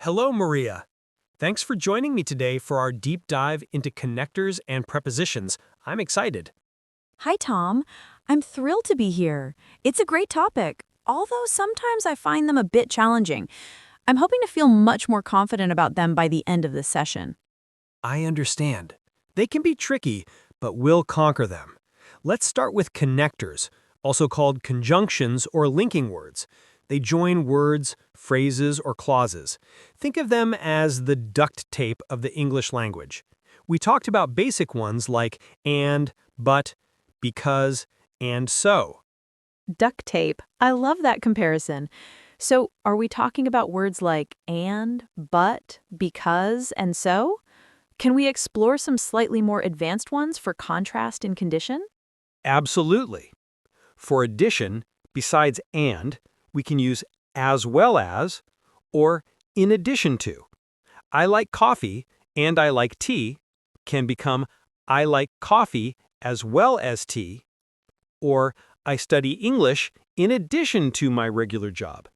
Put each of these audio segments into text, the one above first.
Hello, Maria. Thanks for joining me today for our deep dive into connectors and prepositions. I'm excited. Hi, Tom. I'm thrilled to be here. It's a great topic, although sometimes I find them a bit challenging. I'm hoping to feel much more confident about them by the end of this session. I understand. They can be tricky, but we'll conquer them. Let's start with connectors, also called conjunctions or linking words. They join words, phrases, or clauses. Think of them as the duct tape of the English language. We talked about basic ones like and, but, because, and so. Duct tape. I love that comparison. So, are we talking about words like and, but, because, and so? Can we explore some slightly more advanced ones for contrast and condition? Absolutely. For addition, besides and, we can use as well as or in addition to. I like coffee and I like tea can become I like coffee as well as tea, or I study English in addition to my regular job.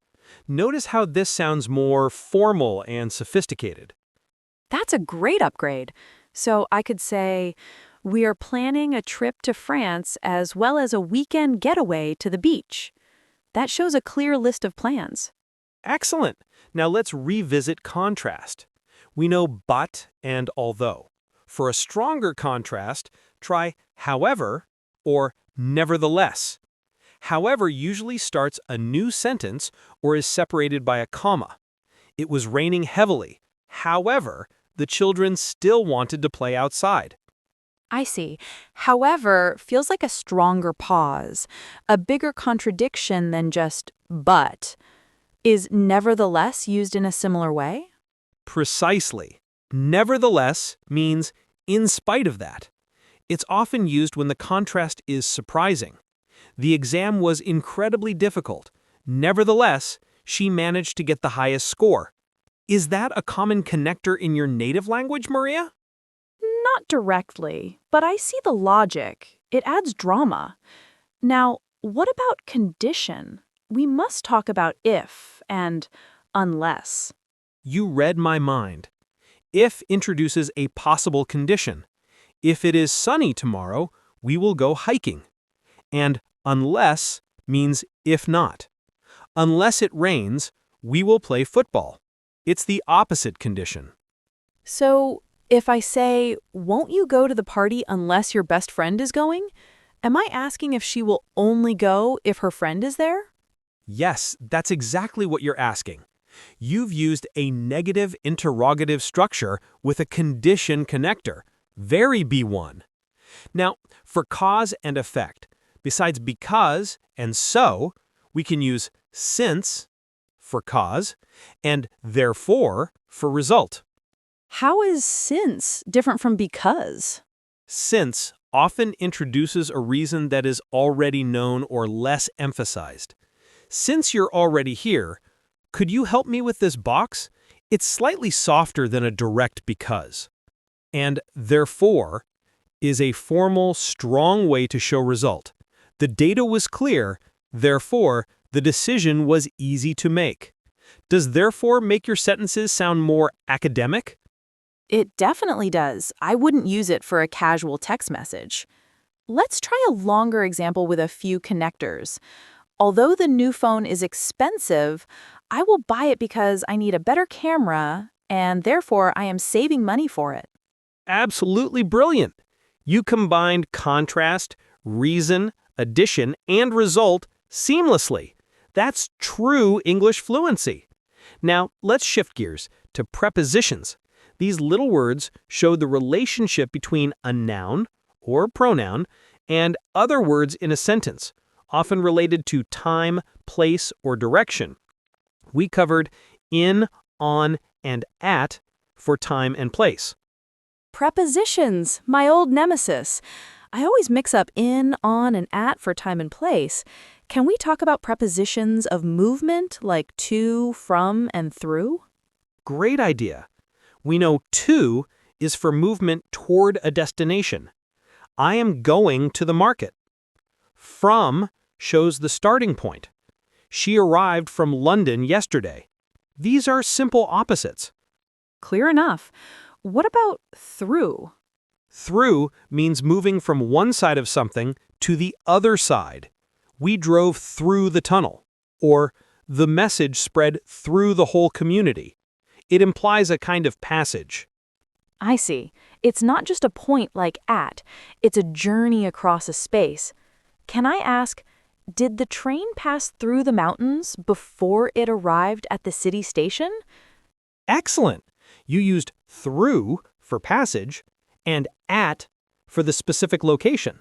Notice how this sounds more formal and sophisticated. That's a great upgrade. So I could say, we are planning a trip to France as well as a weekend getaway to the beach. That shows a clear list of plans. Excellent. Now let's revisit contrast. We know but and although. For a stronger contrast, try however or nevertheless. However usually starts a new sentence or is separated by a comma. It was raining heavily. However, the children still wanted to play outside. I see. However, feels like a stronger pause, a bigger contradiction than just but. Is nevertheless used in a similar way? Precisely. Nevertheless means in spite of that. It's often used when the contrast is surprising. The exam was incredibly difficult. Nevertheless, she managed to get the highest score. Is that a common connector in your native language, Maria? Not directly, but I see the logic. It adds drama. Now, what about condition? We must talk about if and unless. You read my mind. If introduces a possible condition. If it is sunny tomorrow, we will go hiking. And unless means if not. Unless it rains, we will play football. It's the opposite condition. So, if I say, won't you go to the party unless your best friend is going? Am I asking if she will only go if her friend is there? Yes, that's exactly what you're asking. You've used a negative interrogative structure with a condition connector. Very B1. Now, for cause and effect, besides because and so, we can use since for cause and therefore for result. How is since different from because? Since often introduces a reason that is already known or less emphasized. Since you're already here, could you help me with this box? It's slightly softer than a direct because. And therefore is a formal, strong way to show result. The data was clear, therefore the decision was easy to make. Does therefore make your sentences sound more academic? It definitely does. I wouldn't use it for a casual text message. Let's try a longer example with a few connectors. Although the new phone is expensive, I will buy it because I need a better camera, and therefore I am saving money for it. Absolutely brilliant. You combined contrast, reason, addition, and result seamlessly. That's true English fluency. Now, let's shift gears to prepositions. These little words show the relationship between a noun or pronoun and other words in a sentence, often related to time, place, or direction. We covered in, on, and at for time and place. Prepositions, my old nemesis. I always mix up in, on, and at for time and place. Can we talk about prepositions of movement like to, from, and through? Great idea. We know to is for movement toward a destination. I am going to the market. From shows the starting point. She arrived from London yesterday. These are simple opposites. Clear enough. What about through? Through means moving from one side of something to the other side. We drove through the tunnel, or the message spread through the whole community. It implies a kind of passage. I see. It's not just a point like at, it's a journey across a space. Can I ask, did the train pass through the mountains before it arrived at the city station? Excellent! You used through for passage and at for the specific location.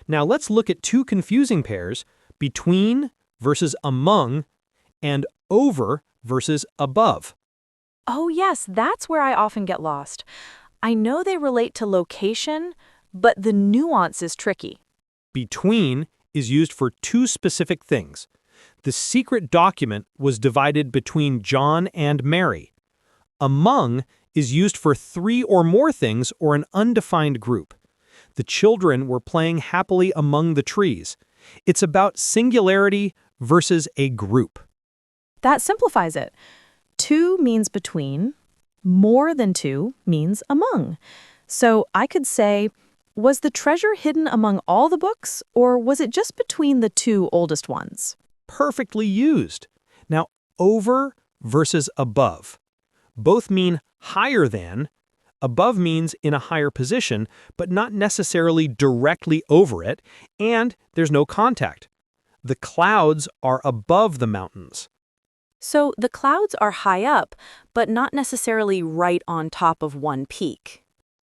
Now let's look at two confusing pairs, between versus among, and over versus above. Oh yes, that's where I often get lost. I know they relate to location, but the nuance is tricky. Between is used for two specific things. The secret document was divided between John and Mary. Among is used for three or more things or an undefined group. The children were playing happily among the trees. It's about singularity versus a group. That simplifies it. Two means between, more than two means among. So I could say, was the treasure hidden among all the books, or was it just between the two oldest ones? Perfectly used. Now, over versus above. Both mean higher than. Above means in a higher position, but not necessarily directly over it, and there's no contact. The clouds are above the mountains. So the clouds are high up, but not necessarily right on top of one peak.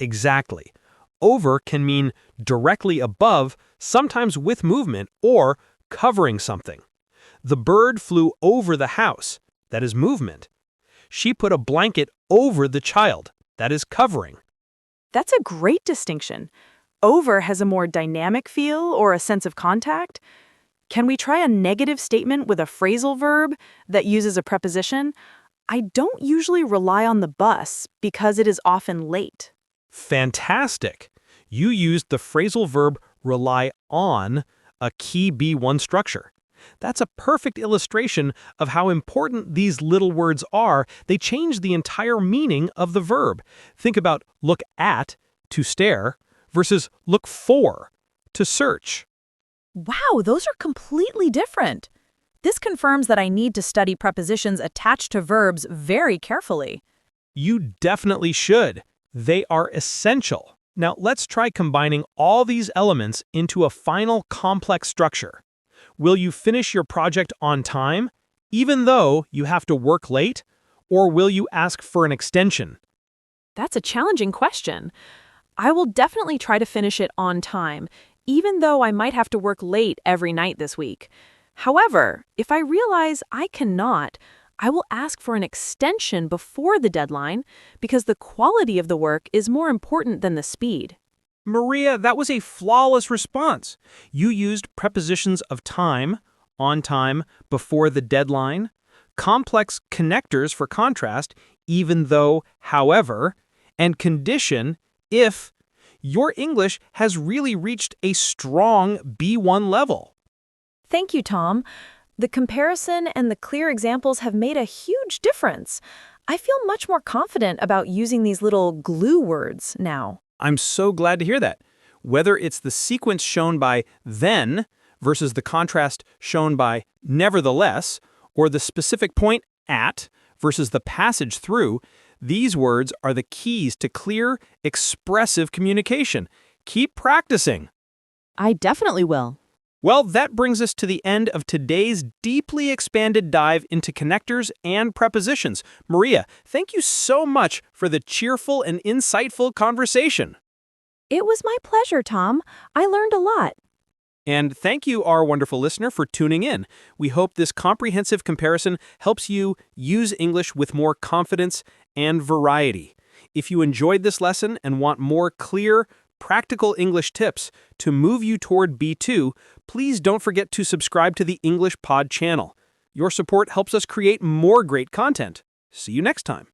Exactly. Over can mean directly above, sometimes with movement, or covering something. The bird flew over the house. That is movement. She put a blanket over the child. That is covering. That's a great distinction. Over has a more dynamic feel or a sense of contact. Can we try a negative statement with a phrasal verb that uses a preposition? I don't usually rely on the bus because it is often late. Fantastic! You used the phrasal verb rely on, a key B1 structure. That's a perfect illustration of how important these little words are. They change the entire meaning of the verb. Think about look at, to stare, versus look for, to search. Wow, those are completely different. This confirms that I need to study prepositions attached to verbs very carefully. You definitely should. They are essential. Now let's try combining all these elements into a final complex structure. Will you finish your project on time, even though you have to work late, or will you ask for an extension? That's a challenging question. I will definitely try to finish it on time, even though I might have to work late every night this week. However, if I realize I cannot, I will ask for an extension before the deadline because the quality of the work is more important than the speed. Maria, that was a flawless response. You used prepositions of time, on time, before the deadline, complex connectors for contrast, even though, however, and condition, if. Your English has really reached a strong B1 level. Thank you, Tom. The comparison and the clear examples have made a huge difference. I feel much more confident about using these little glue words now. I'm so glad to hear that. Whether it's the sequence shown by then versus the contrast shown by nevertheless, or the specific point at versus the passage through, these words are the keys to clear, expressive communication. Keep practicing. I definitely will. Well, that brings us to the end of today's deeply expanded dive into connectors and prepositions. Maria, thank you so much for the cheerful and insightful conversation. It was my pleasure, Tom. I learned a lot. And thank you, our wonderful listener, for tuning in. We hope this comprehensive comparison helps you use English with more confidence and variety. If you enjoyed this lesson and want more clear, practical English tips to move you toward B2, please don't forget to subscribe to the English Pod channel. Your support helps us create more great content. See you next time.